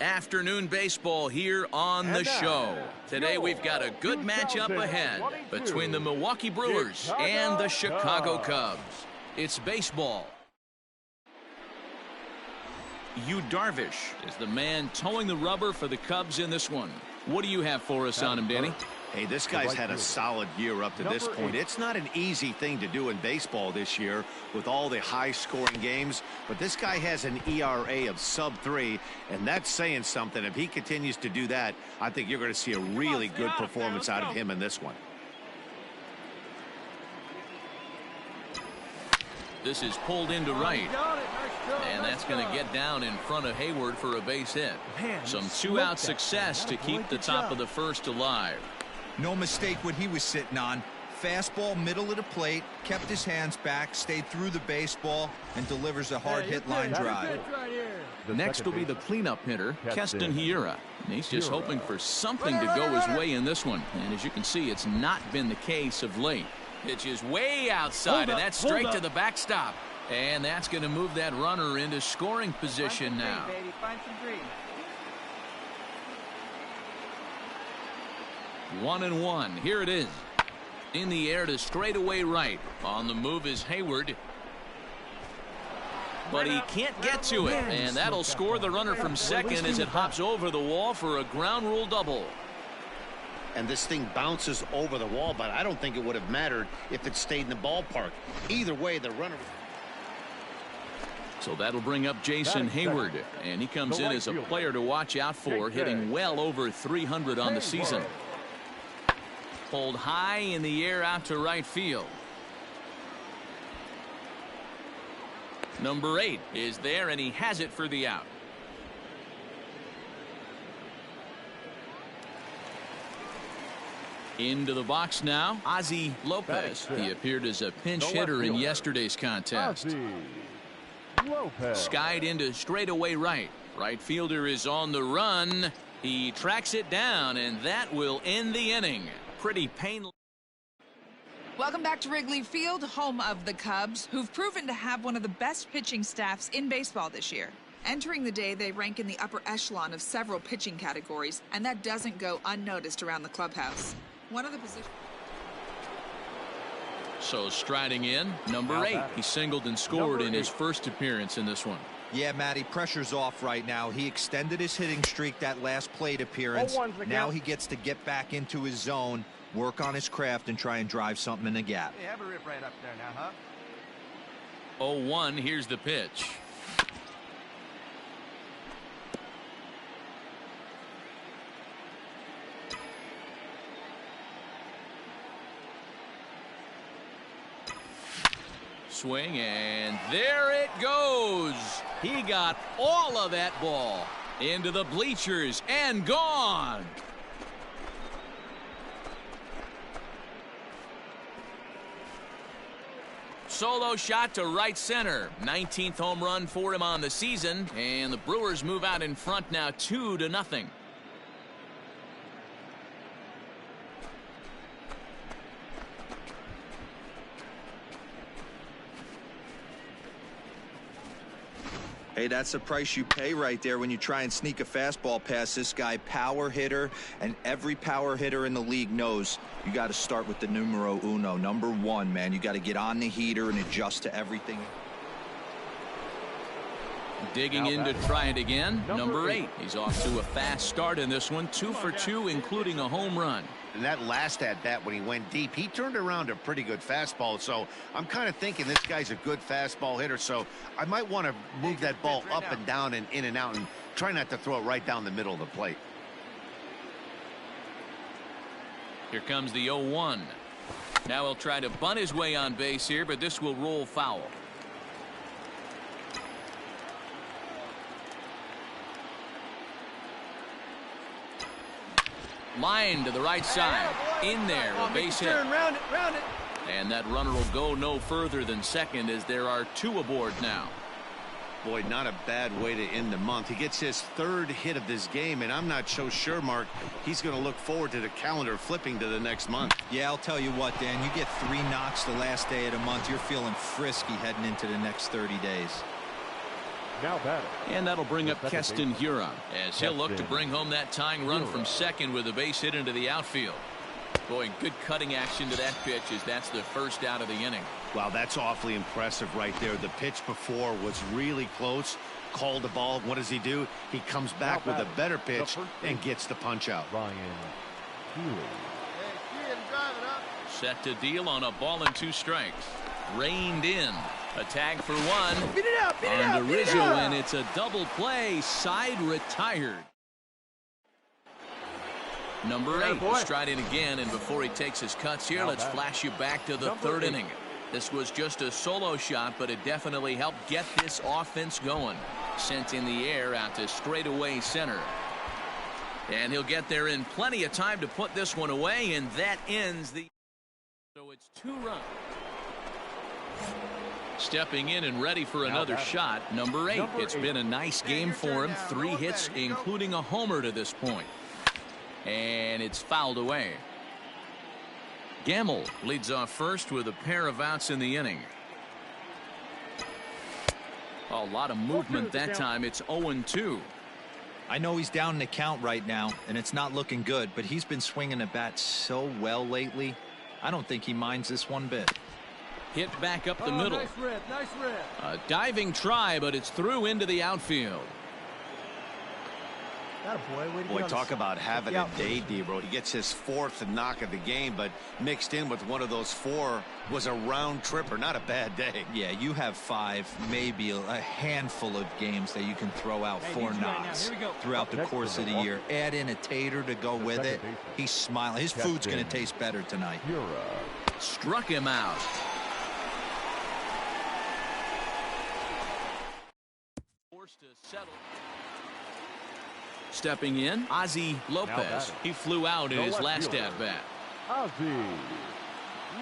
Afternoon baseball here on the show. Today we've got a good matchup ahead between the Milwaukee Brewers and the Chicago Cubs. It's baseball. Yu Darvish is the man towing the rubber for the Cubs in this one. What do you have for us on him, Danny? Hey, this guy's had a solid year up to this point. It's not an easy thing to do in baseball this year with all the high-scoring games, but this guy has an ERA of sub-3, and that's saying something. If he continues to do that, I think you're going to see a really good performance out of him in this one. This is pulled into right, and that's going to get down in front of Hayward for a base hit. Some two-out success to keep the top of the first alive. No mistake what he was sitting on. Fastball, middle of the plate, kept his hands back, stayed through the baseball, and delivers a hard hit line drive. Next will be the cleanup hitter, Keston Hiura. And he's just hoping for something to go his way in this one. And as you can see, it's not been the case of late. Pitch is way outside, and that's straight to the backstop. And that's going to move that runner into scoring position now. 1-1. Here it is. In the air to straightaway right. On the move is Hayward. But he can't get to it. And that'll score the runner from second as it hops over the wall for a ground rule double. And this thing bounces over the wall, but I don't think it would have mattered if it stayed in the ballpark. Either way, the runner... So that'll bring up Jason Hayward, and he comes in as a player to watch out for, hitting well over 300 on the season. Pulled high in the air out to right field. Number 8 is there, and he has it for the out. Into the box now, Ozzy Lopez. He appeared as a pinch hitter in yesterday's contest. Skied into straightaway right. Right fielder is on the run. He tracks it down, and that will end the inning. Pretty painless. Welcome back to Wrigley Field, home of the Cubs, who've proven to have one of the best pitching staffs in baseball this year. Entering the day, they rank in the upper echelon of several pitching categories, and that doesn't go unnoticed around the clubhouse. One of the positions. So striding in, number 8. He singled and scored in his first appearance in this one. Yeah, Matty, pressure's off right now. He extended his hitting streak that last plate appearance. Now he gets to get back into his zone, work on his craft, and try and drive something in the gap. Hey, have a rip right up there now, huh? 0-1, here's the pitch. Swing, and there it goes. He got all of that ball into the bleachers and gone. Solo shot to right center. 19th home run for him on the season, and the Brewers move out in front now 2-0. Hey, that's the price you pay right there when you try and sneak a fastball past this guy. Power hitter, and every power hitter in the league knows you got to start with the numero uno, number 1, man. You got to get on the heater and adjust to everything. Digging in to try it again, number 8. He's off to a fast start in this one, 2 for 2, including a home run. And that last at-bat when he went deep, he turned around a pretty good fastball. So I'm kind of thinking this guy's a good fastball hitter. So I might want to move that ball up and down and in and out and try not to throw it right down the middle of the plate. Here comes the 0-1. Now he'll try to bunt his way on base here, but this will roll foul. Line to the right side. In there, a base hit. Round it. And that runner will go no further than second as there are 2 aboard now. Boy, not a bad way to end the month. He gets his 3rd hit of this game, and I'm not so sure, Mark, he's going to look forward to the calendar flipping to the next month. Yeah, I'll tell you what, Dan, you get 3 knocks the last day of the month, you're feeling frisky heading into the next 30 days. Now batting. And that'll bring up Second Keston base. Hiura as he'll look to Keston bring home that tying run from Hiura. second with a base hit into the outfield. Boy, good cutting action to that pitch as that's the first out of the inning. Wow, that's awfully impressive right there. The pitch before was really close. Called the ball. What does he do? He comes back with a better pitch and gets the punch out. Ryan Healy. Hey, kid, drive it up. Set to deal on a ball and 2 strikes. Reined in. A tag for 1. Beat it up, beat it On up, to beat it Rizzo, up. and it's a double play. Side retired. Number 8 will stride in again, and before he takes his cuts here, let's flash you back to the third inning. This was just a solo shot, but it definitely helped get this offense going. Sent in the air out to straightaway center. And he'll get there in plenty of time to put this one away, and that ends the... So it's 2 runs. Stepping in and ready for another shot, number 8. It's been a nice game for him. 3 hits, including a homer to this point. And it's fouled away. Gamble leads off first with a pair of outs in the inning. A lot of movement that time. It's 0-2. I know he's down in the count right now, and it's not looking good, but he's been swinging the bat so well lately. I don't think he minds this one bit. Hit back up the middle. Nice rip, nice rip. A diving try, but it's through into the outfield. Boy, talk about having a day, D-Bro. He gets his 4th knock of the game, but mixed in with one of those 4 was a round tripper. Not a bad day. Yeah, you have 5, maybe a handful of games that you can throw out 4 knocks throughout the course of the year. Add in a tater to go with it. He's smiling. His food's going to taste better tonight. Struck him out. Forced to settle. Stepping in, Ozzy Lopez. He flew out in his last at-bat. Ozzy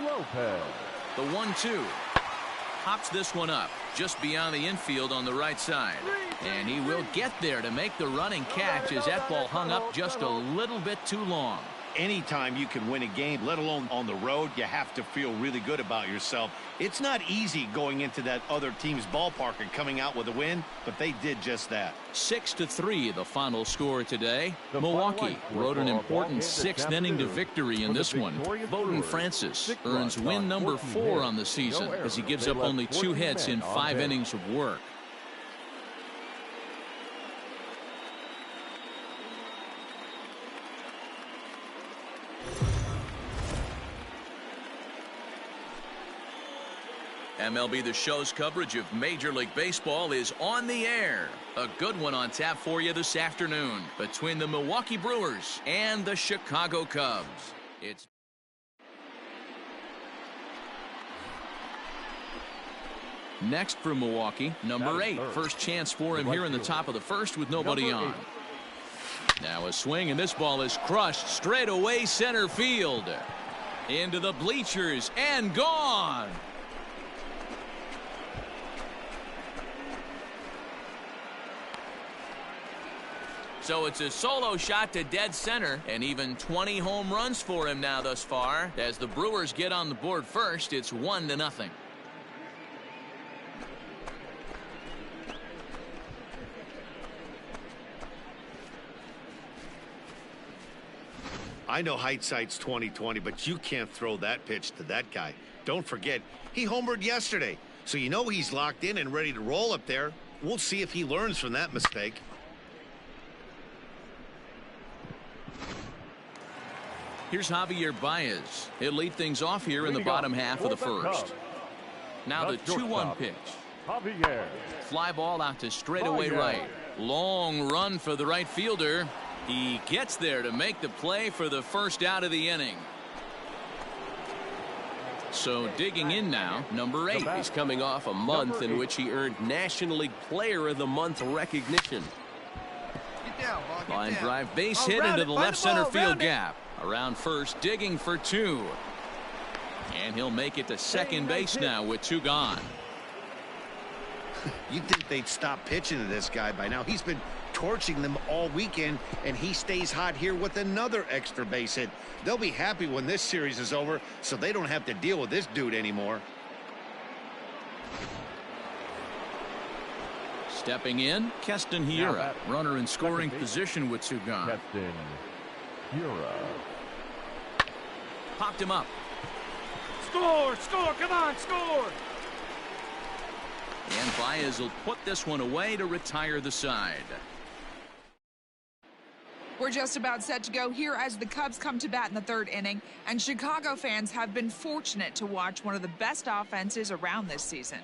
Lopez. The 1-2. Hops this one up just beyond the infield on the right side. And he will get there to make the running catch as that ball hung up just a little bit too long. Anytime you can win a game, let alone on the road, you have to feel really good about yourself. It's not easy going into that other team's ballpark and coming out with a win, but they did just that. 6-3 the final score today. Milwaukee rode an important 6th inning to victory in this one. Bowden Francis earns win number 4 on the season as he gives up only 2 hits in 5 innings of work. MLB The Show's coverage of Major League Baseball is on the air. A good one on tap for you this afternoon between the Milwaukee Brewers and the Chicago Cubs. It's next for Milwaukee, number 8. First chance for him here in the top of the first with nobody on. Now a swing, and this ball is crushed straight away center field. Into the bleachers and gone. So it's a solo shot to dead center, and even 20 home runs for him now thus far. As the Brewers get on the board first, it's 1-0. I know hindsight's 20/20, but you can't throw that pitch to that guy. Don't forget, he homered yesterday, so you know he's locked in and ready to roll up there. We'll see if he learns from that mistake. Here's Javier Baez. He'll lead things off here in the bottom half of the first. Now the 2-1 pitch. Javier. Fly ball out to straightaway right. Long run for the right fielder. He gets there to make the play for the first out of the inning. So digging in now, number 8. He's coming off a month in which he earned National League Player of the Month recognition. Get down, ball, get Line down. drive base hit round into it, the find left the ball, center field round it. gap. Around first, digging for 2. And he'll make it to second base now with 2 gone. You'd think they'd stop pitching to this guy by now. He's been torching them all weekend, and he stays hot here with another extra base hit. They'll be happy when this series is over, so they don't have to deal with this dude anymore. Stepping in, Keston Hiura, runner in scoring position with two gone. Keston Hiura. Popped him up. Score! Score! Come on, score! And Baez will put this one away to retire the side. We're just about set to go here as the Cubs come to bat in the third inning, and Chicago fans have been fortunate to watch one of the best offenses around this season.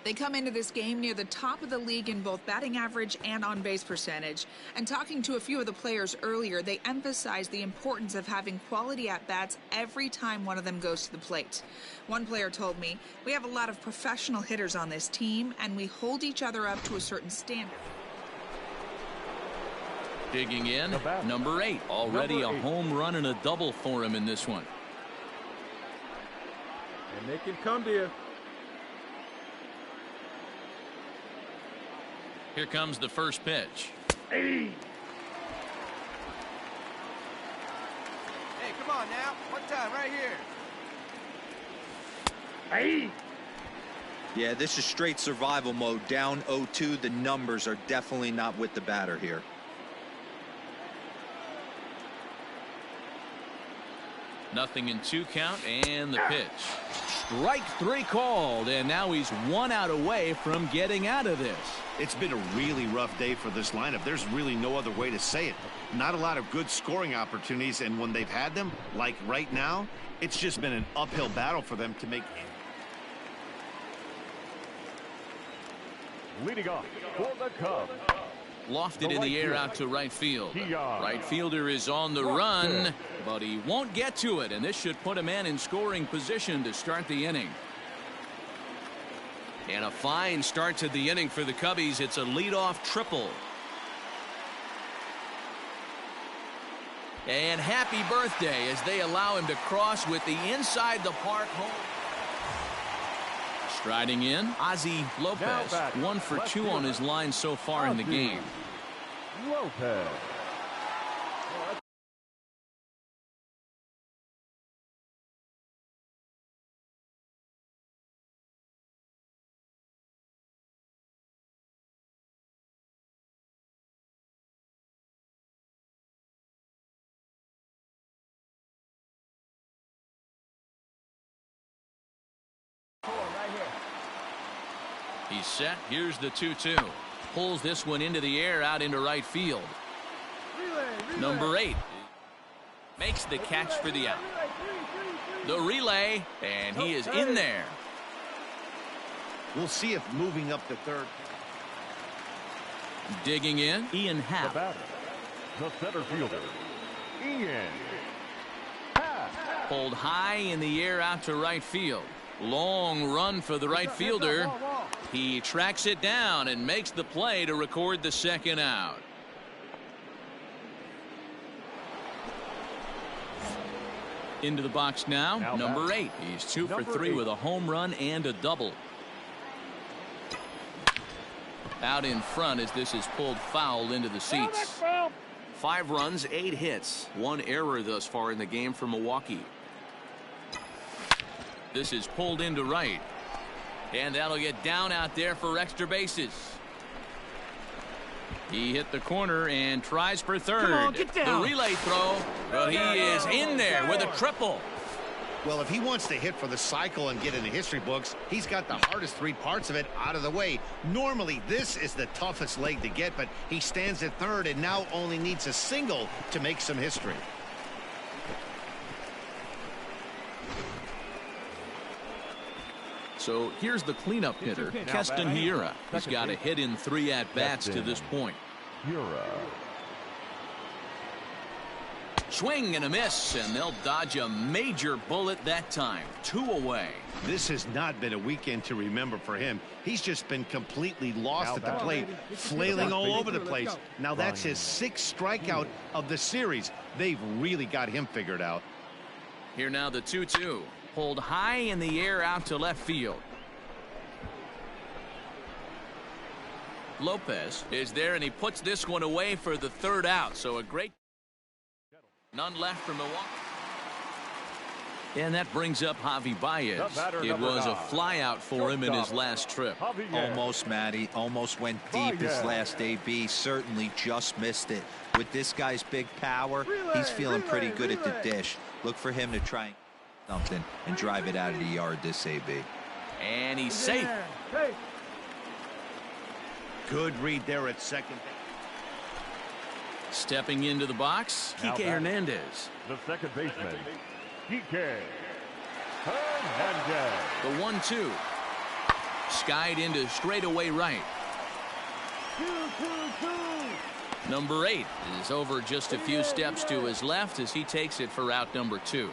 They come into this game near the top of the league in both batting average and on-base percentage. And talking to a few of the players earlier, they emphasized the importance of having quality at-bats every time one of them goes to the plate. One player told me, "We have a lot of professional hitters on this team, and we hold each other up to a certain standard." Digging in, number 8. Already a home run and a double for him in this one. And they can come to you. Here comes the first pitch. Hey, come on now. One time right here. Hey. Yeah, this is straight survival mode. Down 0-2. The numbers are definitely not with the batter here. Nothing in 2 count, and the pitch. Strike 3 called, and now he's 1 out away from getting out of this. It's been a really rough day for this lineup. There's really no other way to say it. Not a lot of good scoring opportunities, and when they've had them, like right now, it's just been an uphill battle for them to make it. Leading off for the Cubs. Lofted in the air out to right field. Right fielder is on the run, but he won't get to it, and this should put a man in scoring position to start the inning. And a fine start to the inning for the Cubbies. It's a leadoff triple. And happy birthday as they allow him to cross with the inside the park home. Striding in, Ozzy Lopez. 1 for 2 on his line so far in the game. Lopez. He's set. Here's the 2-2. Pulls this one into the air out into right field. Relay. Number 8 makes the catch for the out. The relay, and he is in there. We'll see if moving up the third. Digging in, Ian The Happ. batter, the center fielder, Ian Happ. Pulled high in the air out to right field. Long run for the right fielder. He tracks it down and makes the play to record the second out. Into the box now, number 8. He's 2 for 3 with a home run and a double. Out in front as this is pulled foul into the seats. 5 runs, 8 hits, 1 error thus far in the game for Milwaukee. This is pulled into right. And that'll get down out there for extra bases. He hit the corner and tries for third. Come on, get down. The relay throw, but he is in there with a triple. Well, if he wants to hit for the cycle and get in the history books, he's got the hardest 3 parts of it out of the way. Normally, this is the toughest leg to get, but he stands at third and now only needs a single to make some history. So here's the cleanup hitter, Keston Hiura. He's got a hit in 3 at-bats to this point. Hiura. Swing and a miss, and they'll dodge a major bullet that time. 2 away. This has not been a weekend to remember for him. He's just been completely lost at the plate, flailing all over the place. Now that's his 6th strikeout of the series. They've really got him figured out. Here now the 2-2. Pulled high in the air out to left field. Lopez is there, and he puts this one away for the 3rd out. So a great... None left for Milwaukee. And that brings up Javi Baez. It was a flyout for him in his last trip. Almost, Matty. Almost went deep his last AB. Certainly just missed it. With this guy's big power, he's feeling pretty good at the dish. Look for him to try something and drive it out of the yard this AB. And he's safe. Good read there at second. Stepping into the box, Kike Hernandez. The second baseman, Kike Hernandez. The 1-2. Skied into straightaway right. Number 8 is over just a few steps to his left as he takes it for out number 2.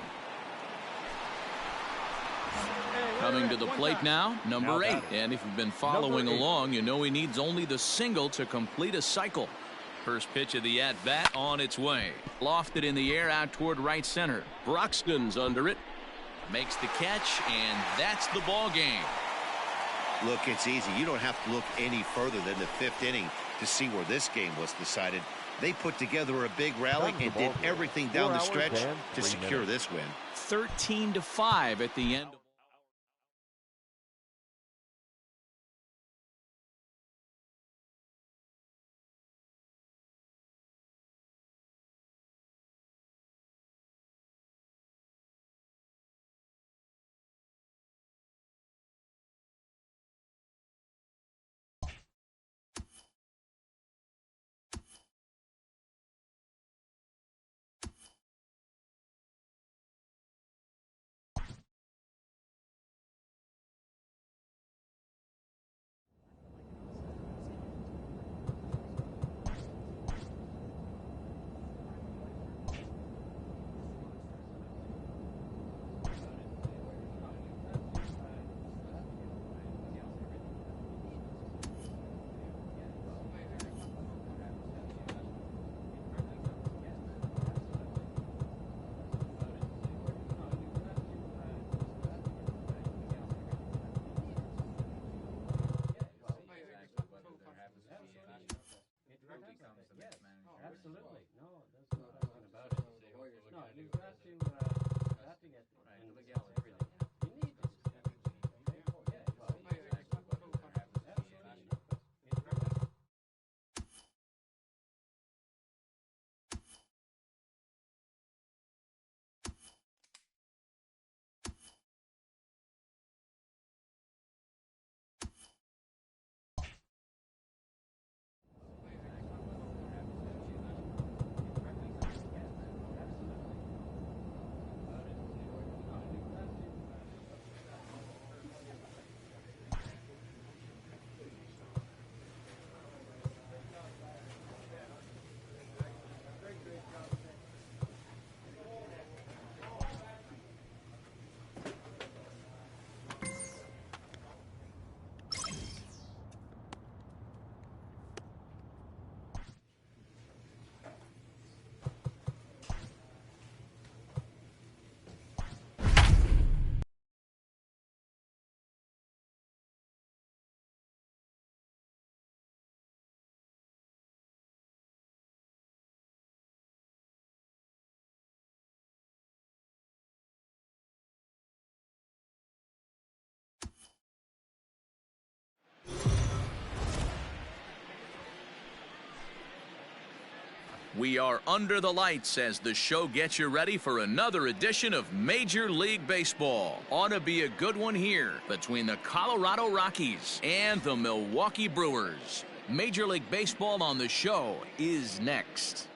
Coming to the plate now, number 8. And if you've been following along, you know he needs only the single to complete a cycle. First pitch of the at-bat on its way. Lofted in the air out toward right center. Broxton's under it. Makes the catch, and that's the ball game. Look, it's easy. You don't have to look any further than the 5th inning to see where this game was decided. They put together a big rally and did everything down the stretch to secure this win. 13-5 at the end. We are under the lights as the show gets you ready for another edition of Major League Baseball. Ought to be a good one here between the Colorado Rockies and the Milwaukee Brewers. Major League Baseball on the show is next.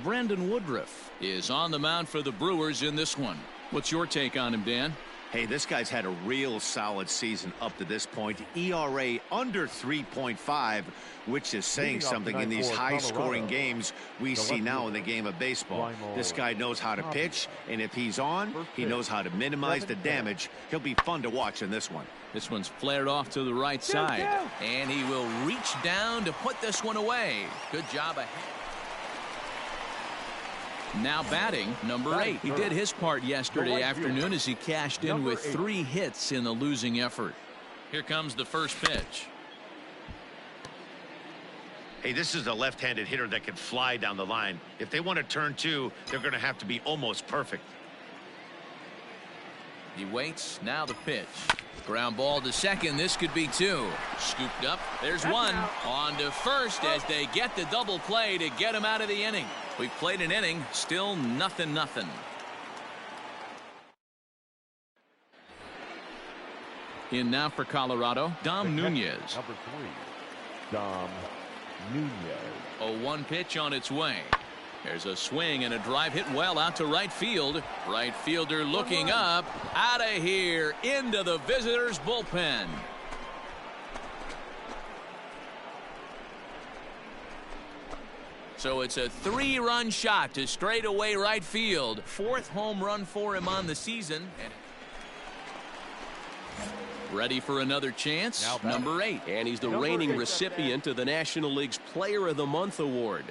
Brandon Woodruff is on the mound for the Brewers in this one. What's your take on him, Dan? Hey, this guy's had a real solid season up to this point. ERA under 3.5, which is saying something in these high-scoring games we see now in the game of baseball. This guy knows how to pitch, and if he's on, he knows how to minimize the damage. He'll be fun to watch in this one. This one's flared off to the right side, and he will reach down to put this one away. Good job ahead. Now batting, number 8. He did his part yesterday afternoon as he cashed in with 3 hits in the losing effort. Here comes the first pitch. Hey, this is a left-handed hitter that can fly down the line. If they want to turn two, they're going to have to be almost perfect. He waits. Now the pitch. Ground ball to second. This could be two. Scooped up. There's one. On to first as they get the double play to get him out of the inning. We've played an inning. Still nothing. In now for Colorado, Dom Nunez. Number 3, Dom Nunez. A 1 pitch on its way. There's a swing and a drive hit well out to right field. Right fielder looking up. Out of here into the visitors' bullpen. So it's a 3-run shot to straightaway right field. 4th home run for him on the season. Ready for another chance. Number 8. And he's the reigning recipient of the National League's Player of the Month award.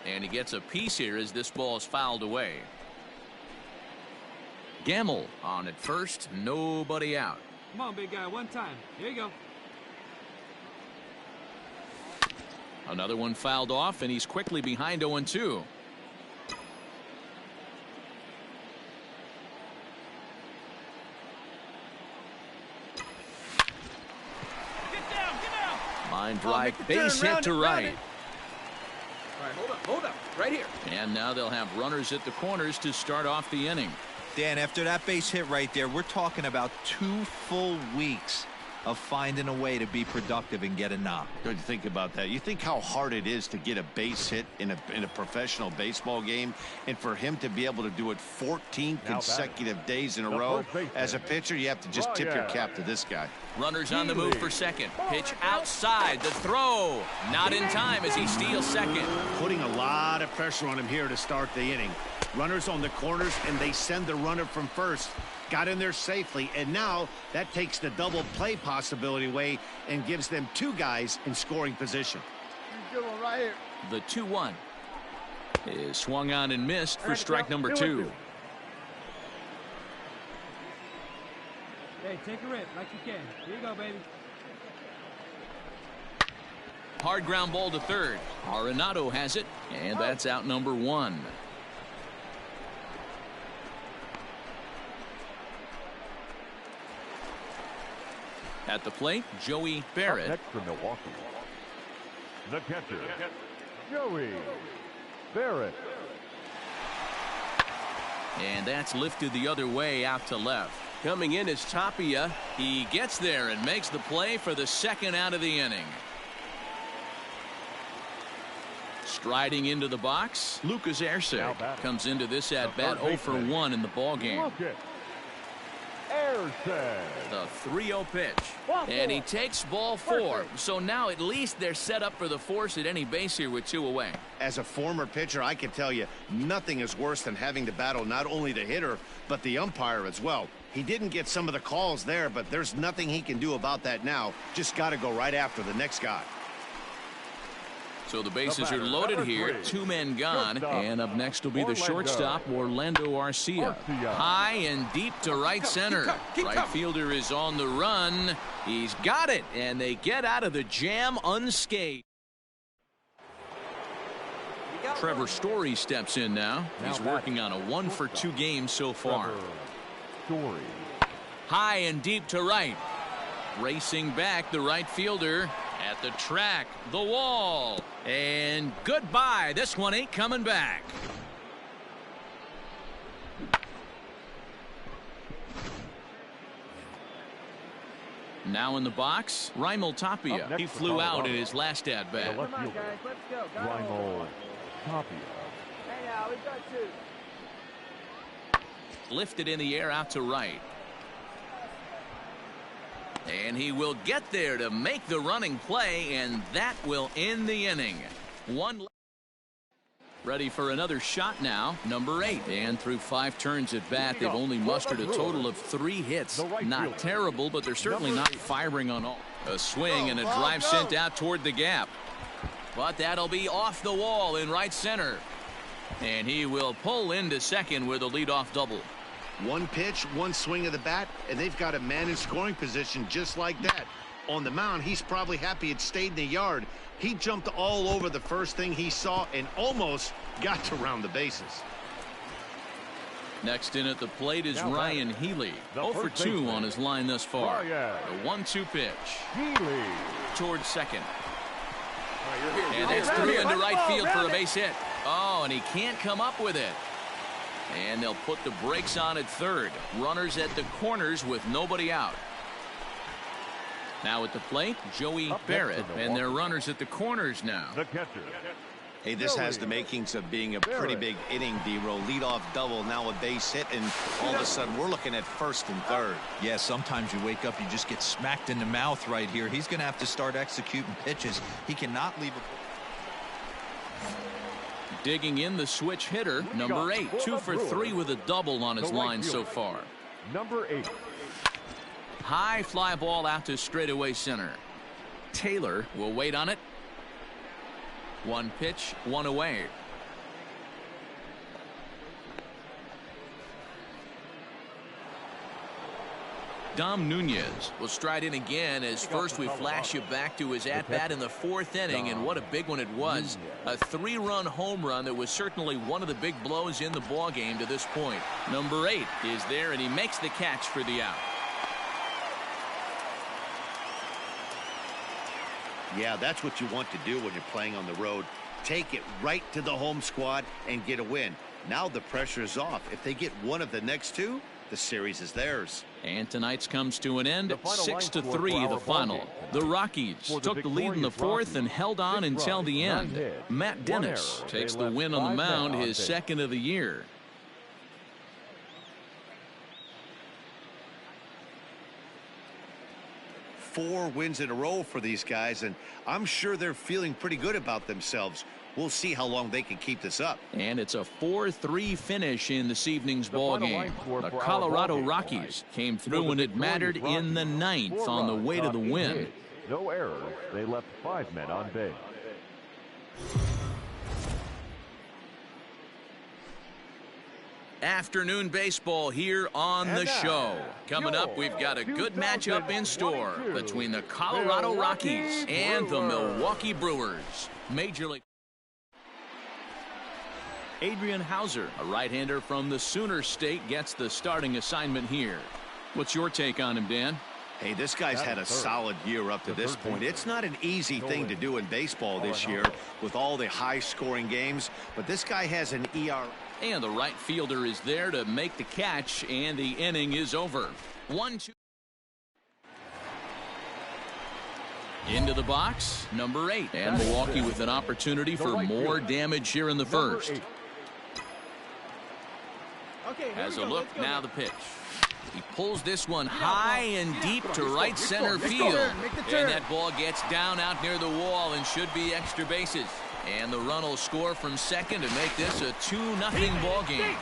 And he gets a piece here as this ball is fouled away. Gamble on at first. Nobody out. Come on, big guy. One time. Here you go. Another one fouled off, and he's quickly behind 0-2. Line drive, base hit to right. All right, hold up. Right here. And now they'll have runners at the corners to start off the inning. Dan, after that base hit right there, we're talking about 2 full weeks of finding a way to be productive and get a knock. Good to think about that. You think how hard it is to get a base hit in a professional baseball game, and for him to be able to do it 14 consecutive days in a row. As a pitcher, you have to just tip your cap to this guy. Runners on the move for second. Pitch outside. The throw. Not in time as he steals second. Putting a lot of pressure on him here to start the inning. Runners on the corners, and they send the runner from first. Got in there safely, and now that takes the double play possibility away and gives them 2 guys in scoring position. Good one right here. The 2-1 is swung on and missed for strike number 2. Hey, take a rip like you can. Here you go, baby. Hard ground ball to third. Arenado has it, and that's out number 1. At the plate, Joey Barrett. Next for Milwaukee, the catcher, Joey Barrett. And that's lifted the other way out to left. Coming in is Tapia. He gets there and makes the play for the second out of the inning. Striding into the box, Lucas Erceg comes into this at-bat 0 for 1 in the ballgame. The 3-0 pitch. And he takes ball 4. So now at least they're set up for the force at any base here with 2 away. As a former pitcher, I can tell you nothing is worse than having to battle not only the hitter but the umpire as well. He didn't get some of the calls there, but there's nothing he can do about that now. Just got to go right after the next guy. So the bases are loaded here. 2 men gone. And up next will be the shortstop, Orlando Arcia. High and deep to right center. Right fielder is on the run. He's got it. And they get out of the jam unscathed. Trevor Story steps in now. He's working on a 1 for 2 game so far. High and deep to right. Racing back the right fielder. At the track, the wall, and goodbye. This one ain't coming back. Now in the box, Raimel Tapia. He flew out in his last at-bat. Come on, guys, let's go. Raimel Tapia. Hey, now, we've got 2. Lifted in the air out to right. And he will get there to make the running play, and that will end the inning. 1 ready for another shot now, number 8. And through 5 turns at bat, they've only mustered a total of 3 hits. Not terrible, but they're certainly not firing on all. A swing and a drive sent out toward the gap. But that'll be off the wall in right center. And he will pull into second with a leadoff double. 1 pitch, 1 swing of the bat, and they've got a man in scoring position just like that. On the mound, he's probably happy it stayed in the yard. He jumped all over the first thing he saw and almost got to round the bases. Next in at the plate is Ryan Healy. 0 for 2 on his line thus far. The 1-2 pitch. Healy. Towards second. And that's through into right field for a base hit. Oh, and he can't come up with it. And they'll put the brakes on at third. Runners at the corners with nobody out. Now at the plate, Joey Barrett, and their runners at the corners now. The catcher. Hey, this has the makings of being a pretty big inning, D-Roll. Leadoff double, now a base hit, and all of a sudden we're looking at first and third. Yeah, sometimes you wake up, you just get smacked in the mouth right here. He's going to have to start executing pitches. He cannot leave a... Digging in the switch hitter, number 8, 2 for 3 with a double on his line so far. Number 8. High fly ball out to straightaway center. Taylor will wait on it. 1 pitch, 1 away. Dom Nunez will stride in again as first we flash you back to his at-bat in the 4th inning, and what a big one it was. A 3-run home run that was certainly one of the big blows in the ballgame to this point. Number 8 is there, and he makes the catch for the out. Yeah, that's what you want to do when you're playing on the road. Take it right to the home squad and get a win. Now the pressure is off. If they get one of the next 2, the series is theirs. And tonight's comes to an end. 6-3 the final. The Rockies took the lead in the 4th and held on until the end. Matt Dennis takes the win on the mound, his 2nd of the year. Four wins in a row for these guys, and I'm sure they're feeling pretty good about themselves. We'll see how long they can keep this up. And it's a 4-3 finish in this evening's ball game. The Colorado Rockies came through when it mattered in the 9th on the way to the win. No errors. They left 5 men on base. Afternoon baseball here on the show. Coming up, we've got a good matchup in store between the Colorado Rockies and the Milwaukee Brewers. Major League. Adrian Hauser, a right-hander from the Sooner State, gets the starting assignment here. What's your take on him, Dan? Hey, this guy's had a solid year up to this point. It's not an easy thing to do in baseball this year with all the high-scoring games, but this guy has an ERA. And the right fielder is there to make the catch, and the inning is over. 1-2. Into the box, number 8. And Milwaukee with an opportunity for more damage here in the first. Has a look, now the pitch. He pulls this one high and deep to right center field. And that ball gets down out near the wall and should be extra bases. And the run will score from second to make this a 2-0 ball game.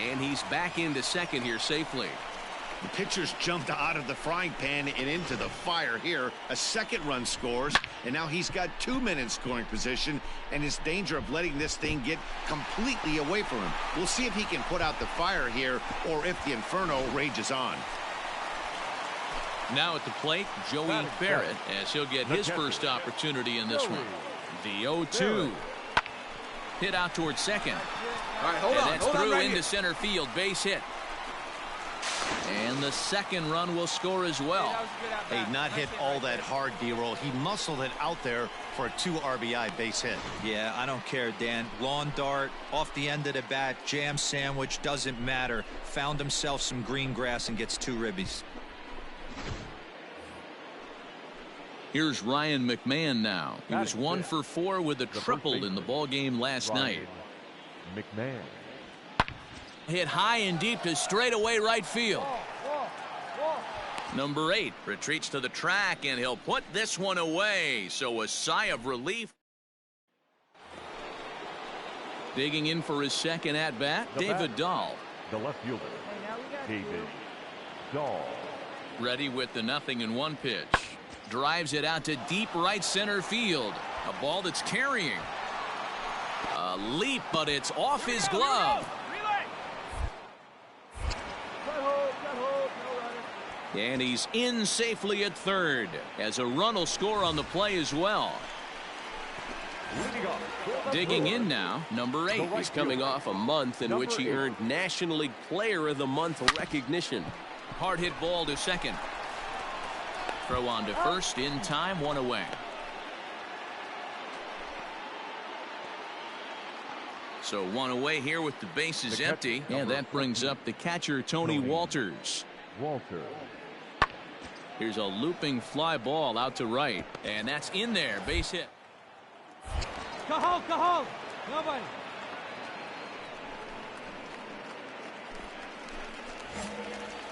And he's back into second here safely. The pitcher's jumped out of the frying pan and into the fire here. A second run scores, and now he's got 2 men in scoring position and is danger of letting this thing get completely away from him. We'll see if he can put out the fire here or if the inferno rages on. Now at the plate, Joey Barrett, as he'll get his first opportunity in this one. The 0-2. Hit out towards second. All right, hold on. That's through into center field. Base hit. And the second run will score as well. Hey, not hit all that hard, D-Roll. He muscled it out there for a 2 RBI base hit. Yeah, I don't care, Dan. Lawn dart, off the end of the bat, jam sandwich, doesn't matter. Found himself some green grass and gets 2 ribbies. Here's Ryan McMahon now. He was 1 for 4 with a triple in the ball game last night. McMahon. Hit high and deep to straightaway right field. Number 8 retreats to the track, and he'll put this one away. So a sigh of relief. Digging in for his second at-bat, David Dahl. The left fielder, David Dahl. Ready with the 0-1 pitch. Drives it out to deep right center field. A ball that's carrying. A leap, but it's off his glove. And he's in safely at third, as a run will score on the play as well. Digging in now, number 8. He's coming off a month in which he earned National League Player of the Month recognition. Hard hit ball to second. Throw on to first in time, 1 away. So 1 away here with the bases empty, and that brings up the catcher Tony Walters. Here's a looping fly ball out to right, and that's in there, base hit. Go home, nobody.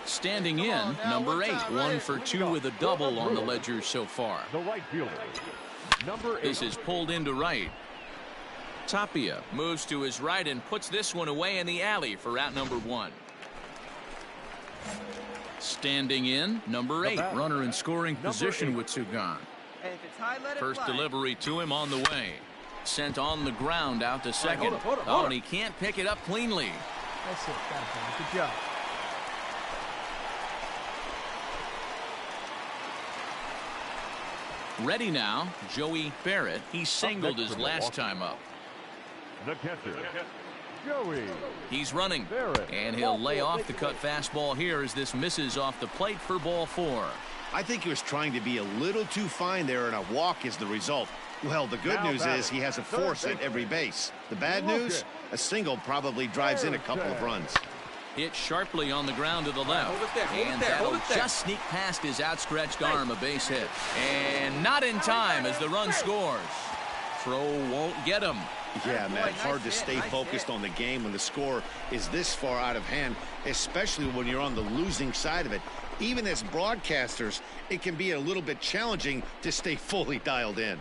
Standing in, number 8, 1 for 2 with a double on the ledger so far. The right fielder, number 8. This is pulled into right. Tapia moves to his right and puts this one away in the alley for out number 1. Standing in, number 8, runner in scoring position with 2 gone. First delivery to him on the way. Sent on the ground out to second. Oh, and he can't pick it up cleanly. That's it. Good job. Ready now, Joey Barrett. He singled his last time up. The catcher, Joey. He's running, Barrett. and he'll lay off the cut fastball here as this misses off the plate for ball 4. I think he was trying to be a little too fine there, and a walk is the result. Well, the good news is he has a force at every base. The bad news, a single probably drives in a couple of runs. Hit sharply on the ground to the left, and that'll just sneak past his outstretched arm, a base hit. And not in time as the run scores. Throw won't get him. Yeah, man, hard to stay focused on the game when the score is this far out of hand, especially when you're on the losing side of it. Even as broadcasters, it can be a little bit challenging to stay fully dialed in.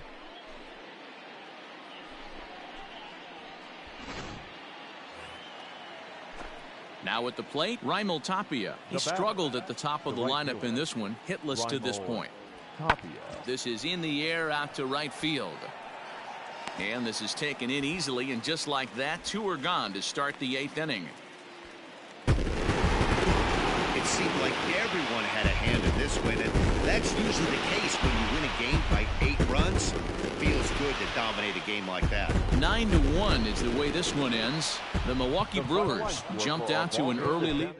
Now at the plate, Raimel Tapia. He struggled at the top of the lineup in this one, hitless to this point. This is in the air out to right field. And this is taken in easily, and just like that, 2 are gone to start the 8th inning. It seemed like everyone had a hand in this win, and that's usually the case when you win a game by 8 runs. It feels good to dominate a game like that. 9-1 is the way this one ends. The Milwaukee Brewers jumped out to an early lead.